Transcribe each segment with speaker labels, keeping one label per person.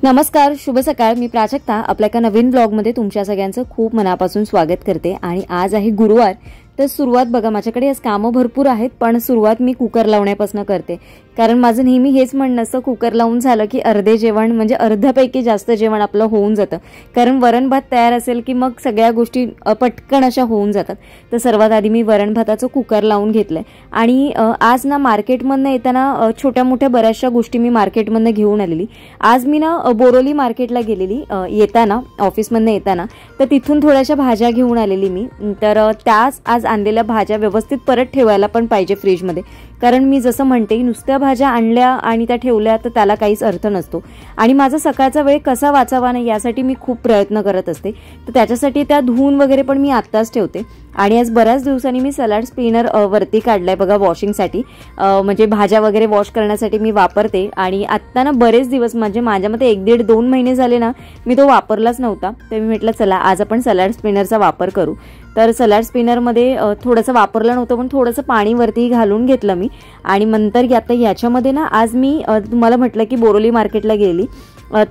Speaker 1: नमस्कार, शुभ सकाळ। मी प्राजक्ता आपल्या एका नवीन ब्लॉगमध्ये तुमच्या सगळ्यांचं खूप मनापासून स्वागत करते। आणि आज आहे गुरुवार, तर सुरुवात बघा माझ्याकडे आज कामं भरपूर आहेत, पण सुरुवात मी कुकर लावण्यापासून करते। कारण माझं नेहमी हेच म्हणणं असतं, कुकर लावून झालं की अर्धे जेवण म्हणजे अर्ध्यापैकी जास्त जेवण आपलं होऊन जातं। कारण वरण भात तयार असेल की मग सगळ्या गोष्टी पटकन अशा होऊन जातात। तर सर्वात आधी मी वरण भाताचं कुकर लावून घेतलंय। आणि आज ना मार्केटमधनं येताना छोट्या मोठ्या बऱ्याचशा गोष्टी मी मार्केटमधनं घेऊन आलेली। आज मी ना बोरोली मार्केटला गेलेली येताना, ऑफिसमधनं येताना, तर तिथून थोड्याशा भाज्या घेऊन आलेली मी। तर त्याच आज आणलेल्या भाज्या व्यवस्थित परत ठेवायला पण पाहिजे फ्रीजमध्ये। कारण मी जसं म्हणते, नुसत्या भाज्या आणल्या आणि त्या ठेवल्या तर त्याला काहीच अर्थ नसतो। आणि माझा सकाळचा वेळ कसा वाचावा नाही यासाठी मी खूप प्रयत्न करत असते। तर त्याच्यासाठी त्या धुवून वगैरे पण मी आत्ताच ठेवते। आणि आज बऱ्याच दिवसांनी मी सलाड स्पिनर वरती काढलाय बघा वॉशिंगसाठी, म्हणजे भाज्या वगैरे वॉश करण्यासाठी मी वापरते। आणि आत्ता ना बरेच दिवस म्हणजे माझ्या मते 1-1.5-2 महिने झाले ना मी तो वापरलाच नव्हता। तर मी म्हटलं चला आज आपण सलाड स्पिनरचा वापर करू। तर सलाड स्पिनरमध्ये थोडंसं वापरलं नव्हतं, पण थोडंसं पाणी वरती घालून घेतलं मी। आणि नंतर आता याच्यामध्ये ना आज मी तुम्हाला म्हटलं की बोरोली मार्केटला गेली,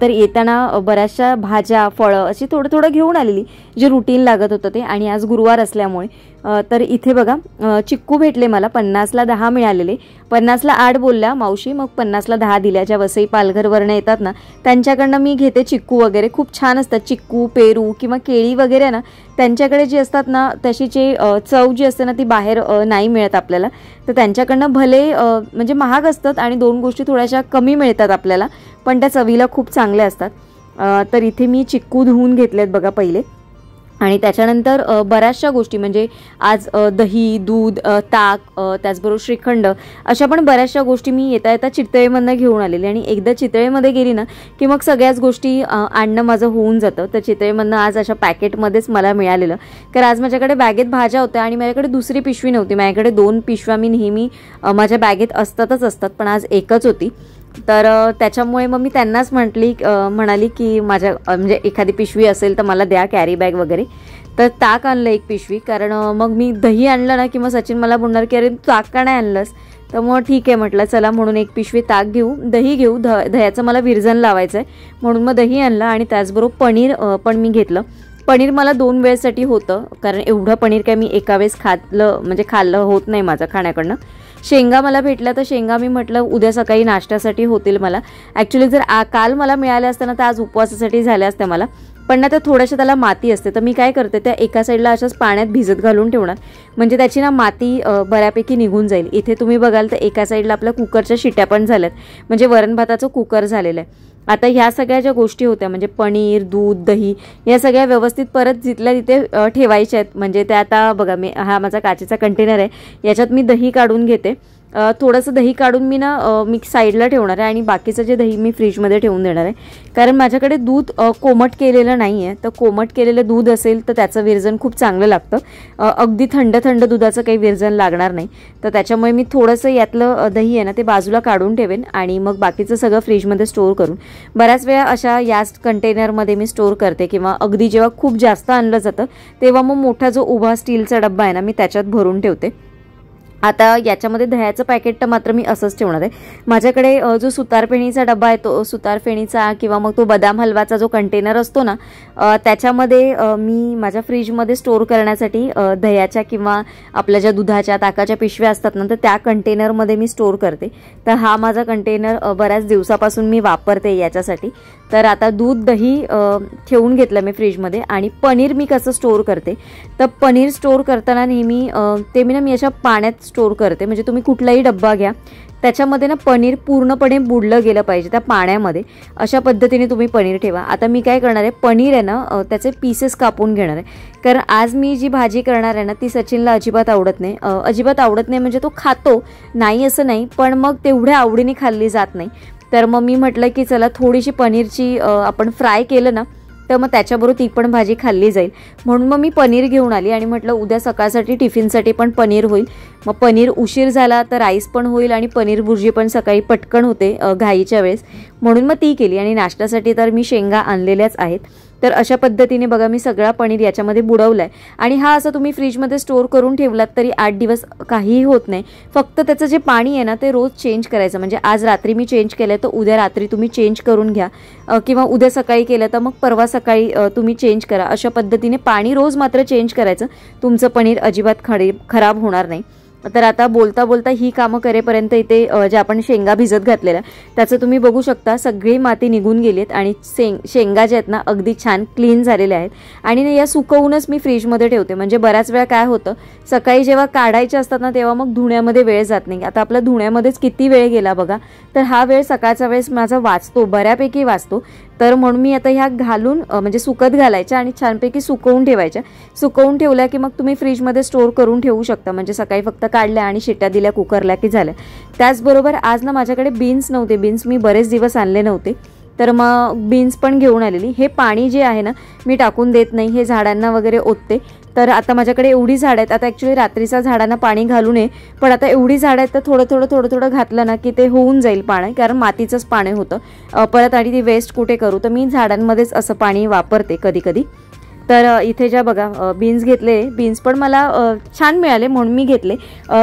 Speaker 1: तर येताना बऱ्याचशा भाज्या फळं अशी थोडं थोडं घेऊन आलेली, जे रुटीन लागत होतं ते। आणि आज गुरुवार असल्यामुळे तर इथे बघा चिक्कू भेटले मला, 50ला 10 मिळालेले। 50ला 8 बोलल्या मावशी, मग 50ला 10 दिल्या। ज्या वसई पालघरवरनं येतात ना त्यांच्याकडनं मी घेते चिक्कू वगैरे, खूप छान असतात चिक्कू, पेरू किंवा केळी वगैरे ना, त्यांच्याकडे जी असतात ना तशी जे चव जी असते ना ती बाहेर नाही मिळत आपल्याला। तर त्यांच्याकडनं भले म्हणजे महाग असतात आणि दोन गोष्टी थोड्याशा कमी मिळतात आपल्याला, पण त्या चवीला खूप चांगल्या असतात। तर इथे मी चिक्कू धुवून घेतलेत बघा पहिले। आणि त्याच्यानंतर बऱ्याचशा गोष्टी म्हणजे आज दही, दूध, ताक, त्याचबरोबर श्रीखंड, अशा पण बऱ्याचशा गोष्टी मी येता येता चितळेमधनं घेऊन आलेली। आणि एकदा चितळेमध्ये गेली ना की मग सगळ्याच गोष्टी आणणं माझं होऊन जातं। तर चितळेमधनं आज अशा पॅकेटमध्येच मला मिळालेलं, कारण आज माझ्याकडे बॅगेत भाज्या होत्या आणि माझ्याकडे दुसरी पिशवी नव्हती। माझ्याकडे 2 पिशव्या मी नेहमी माझ्या बॅगेत असतात, पण आज एकच होती। तर त्याच्यामुळे मग मी त्यांनाच म्हणाली की माझ्या म्हणजे एखादी पिशवी असेल तर मला द्या, कॅरी बॅग वगैरे। तर ताक आणलं 1 पिशवी, कारण मग मी दही आणलं ना की मग सचिन मला बोलणार की अरे तू ताक का नाही आणलंस। तर मग ठीक आहे म्हटलं चला, म्हणून 1 पिशवी ताक घेऊ, दही घेऊ, दह्याचं मला विरजन लावायचं आहे म्हणून मग दही आणलं। आणि त्याचबरोबर पनीर पण मी घेतलं। पनीर मला 2 वेळेसाठी होतं, कारण एवढं पनीर काय मी एका वेळेस खाल्लं होत नाही माझं खाण्याकडनं। शेंगा मला भेटल्या, तर शेंगा मी म्हटलं उद्या सकाळी नाश्त्यासाठी होतील मला। ॲक्च्युली जर काल मला मिळाल्या असताना तर आज उपवासासाठी झाल्या असत्या मला, पण ना त्या थोड्याशा त्याला माती असते। तर मी काय करते, त्या एका साईडला अशाच पाण्यात भिजत घालून ठेवणार, म्हणजे त्याची ना माती बऱ्यापैकी निघून जाईल। इथे तुम्ही बघाल तर एका साईडला आपल्या कुकरच्या शिट्या पण झाल्यात, म्हणजे वरण भाताचं कुकर झालेलं आहे। आता ह्या सगळ्या ज्या गोष्टी होत्या म्हणजे पनीर, दूध, दही, या सगळ्या व्यवस्थित परत जिथल्या तिथे ठेवायच्या आहेत। म्हणजे त्या आता बघा हा माझा काचेचा कंटेनर आहे, याच्यात मी दही काढून घेते। थोडंसं दही काढून मी मी साईडला ठेवणार आहे आणि बाकीचं जे दही मी फ्रीजमध्ये ठेवून देणार आहे। कारण माझ्याकडे दूध कोमट केलेलं नाही आहे, तर कोमट केलेलं दूध असेल तर त्याचं विरजन खूप चांगलं लागतं। अगदी थंड दुधाचं काही विरजन लागणार नाही। तर त्याच्यामुळे मी थोडंसं यातलं दही आहे ना ते बाजूला काढून ठेवेन आणि मग बाकीचं सगळं फ्रीजमध्ये स्टोअर करून बऱ्याच वेळा अशा याच कंटेनरमध्ये मी स्टोअर करते। किंवा अगदी जेव्हा खूप जास्त आणलं जातं तेव्हा मग मोठा जो उभा स्टीलचा डब्बा आहे ना मी त्याच्यात भरून ठेवते। आता याच्यामध्ये दह्याचं पॅकेट तर मात्र मी असंच ठेवणार आहे। माझ्याकडे जो सुतारफेणीचा डब्बा आहे, तो सुतारफेणीचा किंवा मग तो बदाम हलवाचा जो कंटेनर असतो ना, त्याच्यामध्ये मी माझ्या फ्रीजमध्ये स्टोअर करण्यासाठी दह्याच्या किंवा आपल्या ज्या दुधाच्या, ताकाच्या पिशव्या असतात ना, तर त्या कंटेनरमध्ये मी स्टोअर करते। तर हा माझा कंटेनर बऱ्याच दिवसापासून मी वापरते याच्यासाठी। तर आता दूध, दही ठेवून घेतलं मी फ्रीजमध्ये। आणि पनीर मी कसं स्टोअर करते, तर पनीर स्टोअर करताना नेहमी ते मी अशा पाण्यात स्टोअर करते। म्हणजे तुम्ही कुठलाही डब्बा घ्या, त्याच्यामध्ये ना पनीर पूर्णपणे बुडलं गेलं पाहिजे त्या पाण्यामध्ये, अशा पद्धतीने तुम्ही पनीर ठेवा। आता मी काय करणार आहे, पनीर आहे ना त्याचे पीसेस कापून घेणार आहे। कारण आज मी जी भाजी करणार आहे ना ती सचिनला अजिबात आवडत नाही म्हणजे तो खातो नाही असं नाही, पण मग तेवढ्या आवडीने खाल्ली जात नाही। तर मग मी म्हटलं की चला थोडीशी पनीरची आपण फ्राय केलं ना तर मग त्याच्याबरोबर ती पण भाजी खाल्ली जाईल, म्हणून मग मी पनीर घेऊन आली। आणि म्हटलं उद्या सकाळसाठी टिफिनसाठी पण पनीर होईल। मग पनीर उशीर झाला तर राईस पण होईल आणि पनीर भुर्जी पण सकाळी पटकन होते घाईच्या वेळेस, म्हणून मग ती केली। आणि नाश्त्यासाठी तर मी शेंगा आणलेल्याच आहेत। तर अशा पद्धतीने बघा मी सगळा पनीर याच्यामध्ये बुडवलाय आणि हा असं तुम्ही फ्रीजमध्ये स्टोअर करून ठेवलात तरी 8 दिवस काहीही होत नाही. फक्त त्याचं जे पाणी आहे ना ते रोज चेंज करायचं. म्हणजे आज रात्री मी चेंज केलं तर उद्या रात्री तुम्ही चेंज करून घ्या किंवा उद्या सकाळी केलं तर मग परवा सकाळी तुम्ही चेंज करा. अशा पद्धतीने पाणी रोज मात्र चेंज करायचं. तुमचं पनीर अजिबात खराब होणार नाही. तर आता बोलता बोलता ही कामं करेपर्यंत इथे जे आपण शेंगा भिजत घातलेल्या त्याचं तुम्ही बघू शकता सगळी माती निघून गेली आहेत आणि शेंगा ज्या आहेत ना अगदी छान क्लीन झालेल्या आहेत. आणि या सुकवूनच मी फ्रीजमध्ये ठेवते. म्हणजे बऱ्याच वेळा काय होतं सकाळी जेव्हा काढायचे असतात ना तेव्हा मग धुण्यामध्ये वेळ जात नाही. आता आपला धुण्यामध्येच किती वेळ गेला बघा. तर हा वेळ सकाळचा वेळेस माझा वाचतो, बऱ्यापैकी वाचतो. तर म्हणून मी आता ह्या घालून म्हणजे सुकत घालायच्या आणि छानपैकी सुकवून ठेवायच्या. सुकवून ठेवल्या की मग तुम्ही फ्रीजमध्ये स्टोअर करून ठेवू शकता. म्हणजे सकाळी फक्त काढल्या आणि शिट्ट्या दिल्या कुकरला की झाल्या. त्याचबरोबर आज ना माझ्याकडे बीन्स नव्हते. बीन्स मी बरेच दिवस आणले नव्हते. तर मग बीन्स पण घेऊन आलेली. हे पाणी जे आहे ना मी टाकून देत नाही, हे झाडांना वगैरे ओतते. तर आता माझ्याकडे एवढी झाडं आहेत. आता ॲक्च्युली रात्रीचा झाडांना पाणी घालू नये, पण आता एवढी झाडं आहेत तर थोडं घातलं ना की ते होऊन जाईल पाणी, कारण मातीचंच पाणी होतं परत आणि ती वेस्ट कुठे करू. तर मी झाडांमध्येच असं पाणी वापरते कधी कधी. तर इथे ज्या बघा बीन्स घेतले. बीन्स पण मला छान मिळाले म्हणून मी घेतले.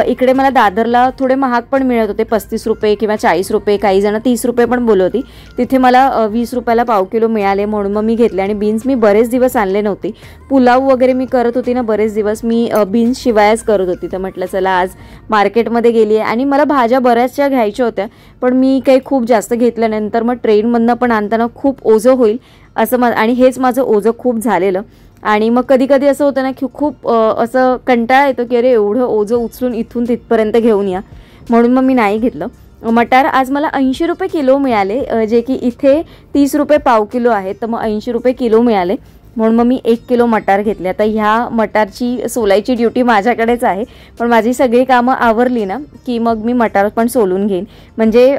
Speaker 1: इकडे मला दादरला थोडे महाग पण मिळत होते, 35 रुपये किंवा 40 रुपये, काही जण 30 रुपये पण बोलत होती. तिथे मला 20 रुपयाला पाव किलो मिळाले म्हणून मग मी घेतले. आणि बीन्स मी बरेच दिवस आणले नव्हते. पुलाव वगैरे मी करत होती ना बरेच दिवस, मी बीन्स शिवायच करत होती. तर म्हटलं चला आज मार्केटमध्ये गेली आहे आणि मला भाज्या बऱ्याचशा घ्यायच्या होत्या पण मी काही खूप जास्त घेतल्यानंतर मग ट्रेनमधनं पण आणताना खूप ओझं होईल असं आणि हेच माझं ओझं खूप झालेलं. आणि मग कधी कधी असं होतं ना की खूप असं कंटाळा येतो की अरे एवढं ओझं उचलून इथून तिथपर्यंत घेऊन या, म्हणून मग मी नाही घेतलं. मटार आज मला 80 रुपये किलो मिळाले, जे की इथे 30 रुपये पाव किलो आहे. तर मग 80 रुपये किलो मिळाले म्हणून मग मी 1 किलो मटार घेतले. आता ह्या मटारची सोलायची ड्युटी माझ्याकडेच आहे, पण माझी सगळी कामं आवरली ना की मग मी मटार पण सोलून घेईन. म्हणजे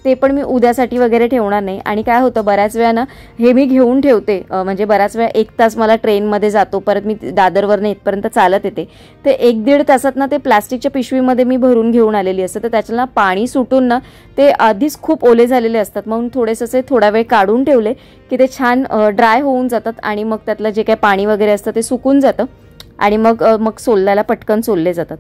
Speaker 1: ते पण मी उद्यासाठी वगैरे ठेवणार नाही. आणि काय होतं बऱ्याच वेळा ना हे मी घेऊन ठेवते, म्हणजे बऱ्याच वेळा 1 तास मला ट्रेनमध्ये जातो, परत मी दादरवरनं इथपर्यंत चालत येते. ते 1-1.5 तासात ना ते प्लास्टिकच्या पिशवीमध्ये मी भरून घेऊन आलेली असते. तर त्याच्याला पाणी सुटून ना ते आधीच खूप ओले झालेले असतात. म्हणून थोडेसे असे थोडा वेळ काढून ठेवले की ते छान ड्राय होऊन जातात आणि मग त्यातलं जे काही पाणी वगैरे असतं ते सुकून जातं आणि मग सोलायला पटकन सोलले जातात.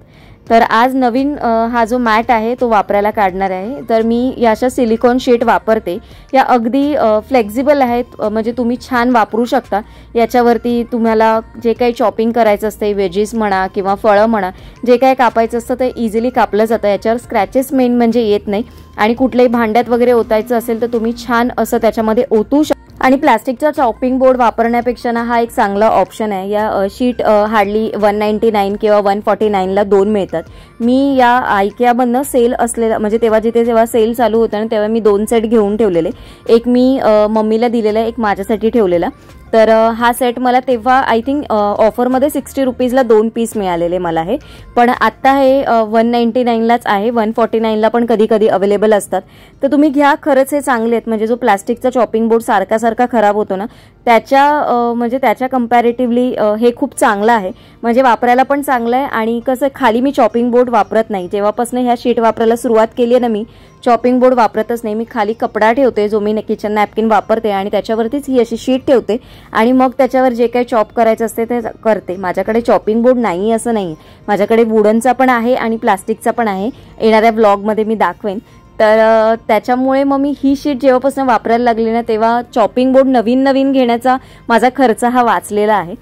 Speaker 1: तर आज नवीन हा जो मॅट आहे तो वापरायला काढणार आहे. तर मी या अशा सिलिकॉन शीट वापरते. या अगदी फ्लेक्झिबल आहेत, म्हणजे तुम्ही छान वापरू शकता. याच्यावरती तुम्हाला जे काही चॉपिंग करायचं असतं, वेजीस म्हणा किंवा फळं म्हणा, जे काही कापायचं असतं ते इझिली कापलं जातं. याच्यावर स्क्रॅचेस मेन म्हणजे येत नाही. आणि कुठल्याही भांड्यात वगैरे ओतायचं असेल तर तुम्ही छान असं त्याच्यामध्ये ओतू शकता. आणि प्लास्टिकचा चॉपिंग बोर्ड वापरण्यापेक्षा ना हा एक चांगला ऑप्शन आहे. या शीट हार्डली 199 किंवा 149ला 2 मिळतात. मी या आयकियामधनं सेल असलेला, म्हणजे जेव्हा सेल चालू होता ना तेव्हा मी 2 सेट घेऊन ठेवलेले. एक मी मम्मीला दिलेला, एक माझ्यासाठी ठेवलेला. तर हा सेट मला तेव्हा आय थिंक ऑफरमध्ये 60 रुपीजला 2 पीस मिळालेले मला हे. पण आत्ता हे 199लाच आहे, 149ला पण कधी कधी अवेलेबल असतात. तर तुम्ही घ्या, खरंच हे चांगले आहेत. म्हणजे जो प्लास्टिकचा चॉपिंग बोर्ड सारखा खराब होतो ना त्याच्या कम्पॅरेटिव्हली हे खूप चांगलं आहे. म्हणजे वापरायला पण चांगलं आहे. आणि कसं खाली मी चॉपिंग बोर्ड वापरत नाही. जेव्हापासून ह्या शीट वापरायला सुरुवात केली आहे ना मी चॉपिंग बोर्ड वापरतच नाही. मी खाली कपडा ठेवते जो मी किचन नॅपकिन वापरते आणि त्याच्यावरतीच ही अशी शीट ठेवते आणि मग त्याच्यावर जे काही चॉप करायचं असते ते करते. माझ्याकडे चॉपिंग बोर्ड नाही असं नाही, माझ्याकडे वुडनचा पण आहे आणि प्लास्टिकचा पण आहे. येणाऱ्या व्लॉगमध्ये मी दाखवेन. तर त्याच्यामुळे मग मी ही शीट जेव्हापासून वापरायला लागली ना तेव्हा चॉपिंग बोर्ड नवीन घेण्याचा माझा खर्च हा वाचलेला आहे.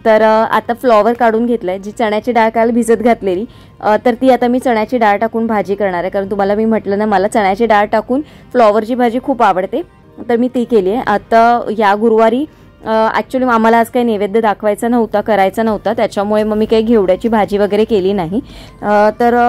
Speaker 1: तर आता फ्लॉवर काढून घेतलाय. जी चण्याची डाळ काल भिजत घातलेली, तर ती आता मी चण्याची डाळ टाकून भाजी करणार आहे. कारण तुम्हाला मी म्हटलं ना मला चण्याची डाळ टाकून फ्लॉवरची भाजी खूप आवडते, तर मी ती केली आहे. आता या गुरुवारी ॲक्च्युली आम्हाला आज काही नैवेद्य दाखवायचा नव्हता, करायचा नव्हता, त्याच्यामुळे मग मी काही घेवड्याची भाजी वगैरे केली नाही. तर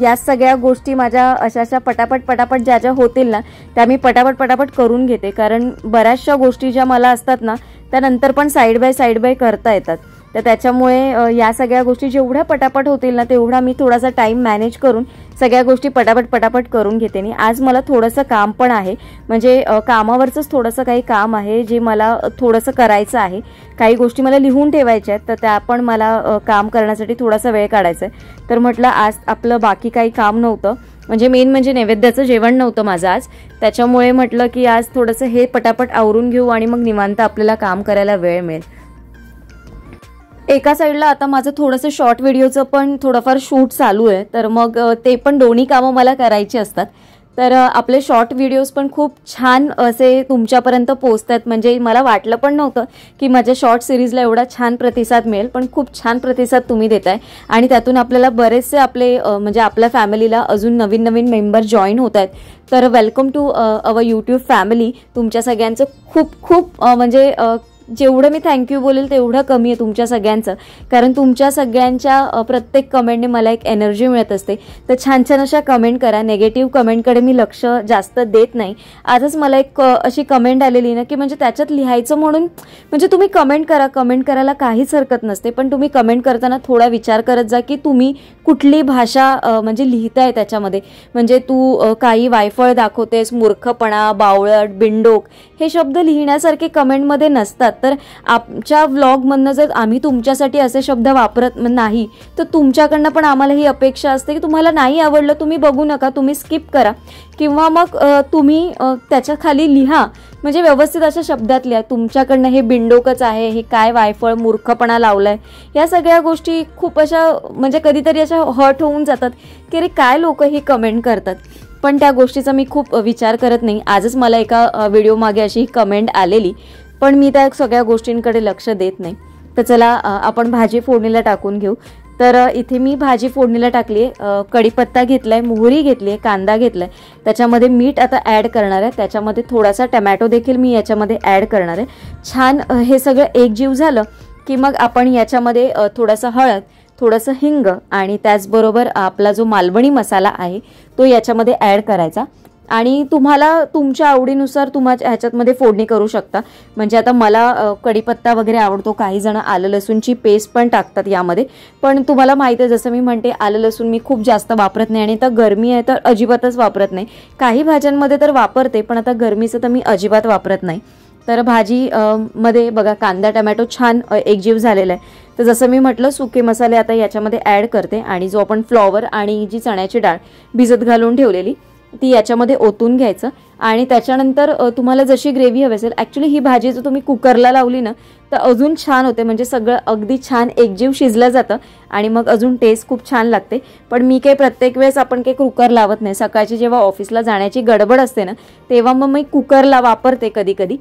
Speaker 1: या सगळ्या गोष्टी माझ्या अशा पटापट ज्या होतील ना त्या मी पटापट करून घेते. कारण बऱ्याचशा गोष्टी ज्या मला असतात ना त्यानंतर पण साईड बाय करता येतात. तर त्याच्यामुळे या सगळ्या गोष्टी जेवढ्या पटापट होतील ना तेवढा मी थोडासा टाईम मॅनेज करून सगळ्या गोष्टी पटापट करून घेते. आणि आज मला थोडंसं काम पण आहे, म्हणजे कामावरचंच थोडंसं काही काम आहे जे मला थोडंसं करायचं आहे. काही गोष्टी मला लिहून ठेवायच्या आहेत, तर त्या पण मला काम करण्यासाठी थोडासा वेळ काढायचा आहे. तर म्हटलं आज आपलं बाकी काही काम नव्हतं म्हणजे मेन म्हणजे नैवेद्याचं जेवण नव्हतं माझं आज, त्याच्यामुळे म्हटलं की आज थोडंसं हे पटापट आवरून घेऊ आणि मग निवांत आपल्याला काम करायला वेळ मिळेल. एका साईडला आता माझं थोडंसं शॉर्ट व्हिडिओचं पण थोडंफार शूट चालू आहे, तर मग ते पण दोन्ही कामं मला करायची असतात. तर आपले शॉर्ट व्हिडिओज पण खूप छान असे तुमच्यापर्यंत पोहोचतात. म्हणजे मला वाटलं पण नव्हतं की माझ्या शॉर्ट सिरीजला एवढा छान प्रतिसाद मिळेल, पण खूप छान प्रतिसाद तुम्ही देताय आणि त्यातून आपल्याला बरेचसे आपले म्हणजे आपल्या फॅमिलीला अजून नवीन नवीन मेंबर जॉईन होत आहेत. तर welcome to our YouTube family. तुमच्या सगळ्यांचं खूप खूप म्हणजे जेवढं मी थँक्यू बोलेल तेवढं कमी आहे तुमच्या सगळ्यांचं, कारण तुमच्या सगळ्यांच्या प्रत्येक कमेंटने मला एक एनर्जी मिळत असते. तर छान छान अशा कमेंट करा. नेगेटिव्ह कमेंटकडे मी लक्ष जास्त देत नाही. आजच मला एक अशी कमेंट आलेली ना की म्हणजे त्याच्यात लिहायचं म्हणून, म्हणजे तुम्ही कमेंट करा, कमेंट करायला काहीच हरकत नसते, पण तुम्ही कमेंट करताना थोडा विचार करत जा की तुम्ही कुठली भाषा म्हणजे लिहिताय त्याच्यामध्ये. म्हणजे तू काही वायफळ दाखवतेस, मूर्खपणा, बावळट, बिंडोक हे शब्द लिहिण्यासारखे कमेंटमध्ये नसतात. तर आमच्या व्लॉगमधनं जर आम्ही तुमच्यासाठी असे शब्द वापरत नाही, तर तुमच्याकडनं पण आम्हाला ही अपेक्षा असते की तुम्हाला नाही आवडलं तुम्ही बघू नका, तुम्ही स्किप करा, किंवा मग तुम्ही त्याच्या खाली लिहा, म्हणजे व्यवस्थित अशा शब्दात लिहा. तुमच्याकडनं हे बिंडोकच आहे, हे काय वायफळ मूर्खपणा लावलाय, या सगळ्या गोष्टी खूप अशा म्हणजे कधीतरी अशा हर्ट होऊन जातात की अरे काय लोक हे कमेंट करतात. पण त्या गोष्टीचा मी खूप विचार करत नाही. आजच मला एका व्हिडिओ मागे अशी कमेंट आलेली, पण मी त्या सगळ्या गोष्टींकडे लक्ष देत नाही. तर चला आपण भाजी फोडणीला टाकून घेऊ. तर इथे मी भाजी फोडणीला टाकली आहे. कढीपत्ता घेतलाय, मोहरी घेतली आहे, कांदा घेतलाय, त्याच्यामध्ये मीठ आता ॲड करणार आहे, त्याच्यामध्ये थोडासा टमॅटो देखील मी याच्यामध्ये ॲड करणार आहे. छान हे सगळं एकजीव झालं की मग आपण याच्यामध्ये थोडंसं हळद, थोडंसं हिंग आणि त्याचबरोबर आपला जो मालवणी मसाला आहे तो याच्यामध्ये ॲड करायचा. आणि तुम्हाला तुमच्या आवडीनुसार ह्याच्यामध्ये फोडणी करू शकता. म्हणजे आता मला कढीपत्ता वगैरे आवडतो, काही जण आलं लसूणची पेस्ट पण टाकतात यामध्ये, पण तुम्हाला माहिती आहे जसं मी म्हणते आलं लसूण मी खूप जास्त वापरत नाही आणि आता गरमी आहे तर अजिबातच वापरत नाही. काही भाज्यांमध्ये तर वापरते, पण आता गरमीचं तर मी अजिबात वापरत नाही. तर भाजी मध्ये बघा कांदा टमॅटो छान एकजीव झालेला आहे. तर जसं मी म्हटलं सुके मसाले आता याच्यामध्ये ॲड करते आणि जो आपण फ्लॉवर आणि जी चण्याची डाळ भिजत घालून ठेवलेली ती याच्यामध्ये ओतून घ्यायचं. आणि त्याच्यानंतर तुम्हाला जशी ग्रेव्ही हवी असेल, ॲक्च्युली ही भाजी जर तुम्ही कुकरला लावली ना तर अजून छान होते, म्हणजे सगळं अगदी छान एकजीव शिजलं जातं आणि मग अजून टेस्ट खूप छान लागते. पण मी काही प्रत्येक वेळेस आपण काही कुकर लावत नाही. सकाळची जेव्हा ऑफिसला जाण्याची गडबड असते ना तेव्हा मग मी कुकरला वापरते कधी कधी,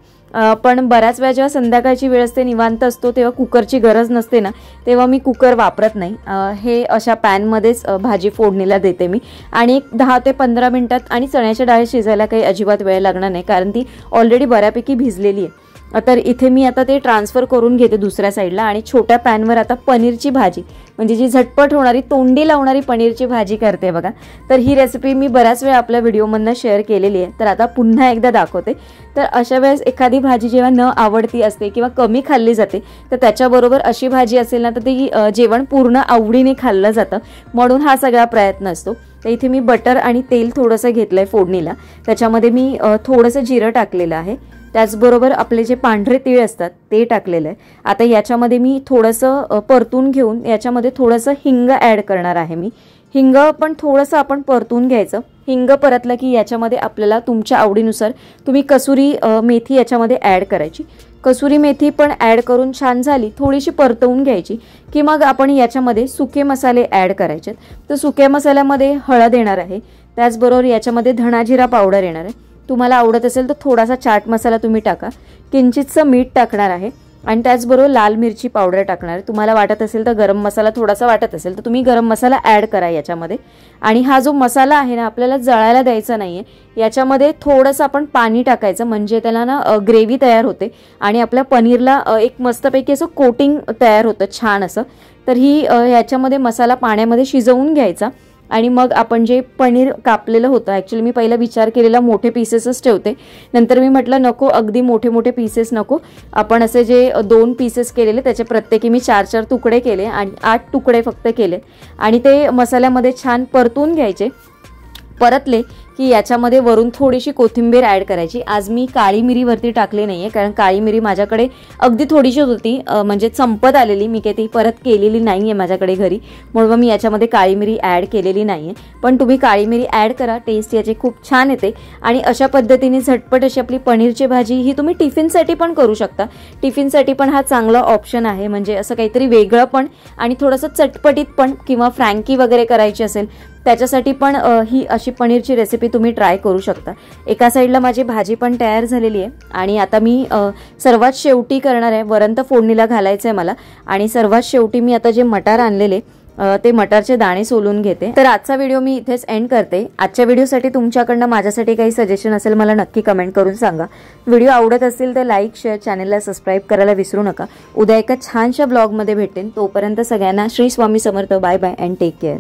Speaker 1: पण बऱ्याच वेळा जेव्हा संध्याकाळची वेळ असते, निवांत असतो, तेव्हा कुकरची गरज नसते ना तेव्हा मी कुकर वापरत नाही. हे अशा पॅनमध्येच भाजी फोडणीला देते मी आणि 10 ते 15 मिनिटात. आणि चण्याच्या डाळ शिजायला काही अजिबात वेळ लागणार नाही, कारण ती ऑलरेडी बऱ्यापैकी भिजलेली आहे. तर इथे मी आता ते ट्रान्सफर करून घेते दुसऱ्या साईडला आणि छोट्या पॅनवर आता पनीरची भाजी, म्हणजे जी झटपट होणारी तोंडी लावणारी पनीरची भाजी करते बघा. तर ही रेसिपी मी बऱ्याच वेळा आपल्या व्हिडिओमधनं शेअर केलेली आहे, तर आता पुन्हा एकदा दाखवते. तर अशा वेळेस एखादी भाजी जेव्हा न आवडती असते किंवा कमी खाल्ली जाते, तर त्याच्याबरोबर अशी भाजी असेल ना तर ती जेवण पूर्ण आवडीने खाल्लं जातं, म्हणून हा सगळा प्रयत्न असतो. तर इथे मी बटर आणि तेल थोडंसं घेतलंय फोडणीला, त्याच्यामध्ये मी थोडंसं जिरं टाकलेलं आहे, त्याचबरोबर आपले जे पांढरे तीळ असतात ते टाकलेलं आहे. आता याच्यामध्ये मी थोडंसं परतून घेऊन याच्यामध्ये थोडंसं हिंग ॲड करणार आहे. मी हिंग पण थोडंसं आपण परतून घ्यायचं. हिंग परतलं की याच्यामध्ये आपल्याला तुमच्या आवडीनुसार तुम्ही कसुरी मेथी याच्यामध्ये ॲड करायची. कसुरी मेथी पण ॲड करून छान झाली, थोडीशी परतवून घ्यायची की मग आपण याच्यामध्ये सुके मसाले ॲड करायचे. तर सुक्या मसाल्यामध्ये हळद येणार आहे, त्याचबरोबर याच्यामध्ये धणा जिरा पावडर येणार आहे. तुम्हाला आवडत असेल तर थोडासा चाट मसाला तुम्ही टाका, किंचितचं मीठ टाकणार आहे आणि त्याचबरोबर लाल मिरची पावडर टाकणार आहे. तुम्हाला वाटत असेल तर गरम मसाला थोडासा वाटत असेल तर तुम्ही गरम मसाला ॲड करा याच्यामध्ये. आणि हा जो मसाला आहे ना आपल्याला जळायला द्यायचा नाही आहे, याच्यामध्ये थोडंसं आपण पाणी टाकायचं, म्हणजे त्याला ना ग्रेव्ही तयार होते आणि आपल्या पनीरला एक मस्तपैकी असं कोटिंग तयार होतं छान असं. तर ही याच्यामध्ये मसाला पाण्यामध्ये शिजवून घ्यायचा आणि मग आपण जे पनीर कापलेलं होतं, ॲक्च्युली मी पहिला विचार केलेला मोठे पीसेसच ठेवते, नंतर मी म्हटलं नको अगदी मोठे मोठे पीसेस नको, आपण असे जे 2 पीसेस केलेले त्याचे प्रत्येकी मी 4-4 तुकडे केले आणि 8 तुकडे फक्त केले आणि ते मसाल्यामध्ये छान परतून घ्यायचे. परतले की याच्यामध्ये वरून थोडीशी कोथिंबीर ॲड करायची। आज मी काळी मिरी वरती टाकली नाही आहे, कारण काळी मिरी माझ्याकडे अगदी थोडीशी होती, म्हणजे संपत आलेली, मी काही ती परत केलेली नाही आहे माझ्याकडे घरी, म्हणून मी याच्यामध्ये काळी मिरी ॲड केलेली नाही आहे। पण तुम्ही काळी मिरी ॲड करा, टेस्ट याची खूप छान येते। आणि अशा पद्धतीने झटपट अशी आपली पनीरची भाजी ही तुम्ही टिफिनसाठी पण करू शकता। टिफिनसाठी पण हा चांगला ऑप्शन आहे, म्हणजे असं काहीतरी वेगळं पण आणि थोडंसं चटपटीत पण, किंवा फ्रँकी वगैरे करायची असेल त्याच्यासाठी पण ही अशी पनीरची रेसिपी तुम्ही ट्राय करू शकता। एका साईडला माझी भाजी पण तयार झालेली आहे आणि आता मी सर्वात शेवटी करणार आहे, वरण तर फोडणीला घालायचं आहे मला, आणि सर्वात शेवटी मी आता जे मटार आणलेले ते मटारचे दाणे सोलून घेते। तर आजचा व्हिडिओ मी इथेच एंड करते। आजच्या व्हिडिओसाठी तुमच्याकडनं माझ्यासाठी काही सजेशन असेल मला नक्की कमेंट करून सांगा। व्हिडिओ आवडत असेल तर लाईक, शेअर, चॅनलला सबस्क्राईब करायला विसरू नका। उद्या एका छानशा ब्लॉगमध्ये भेटेन, तोपर्यंत सगळ्यांना Shri Swami Samarth, bye bye and take care.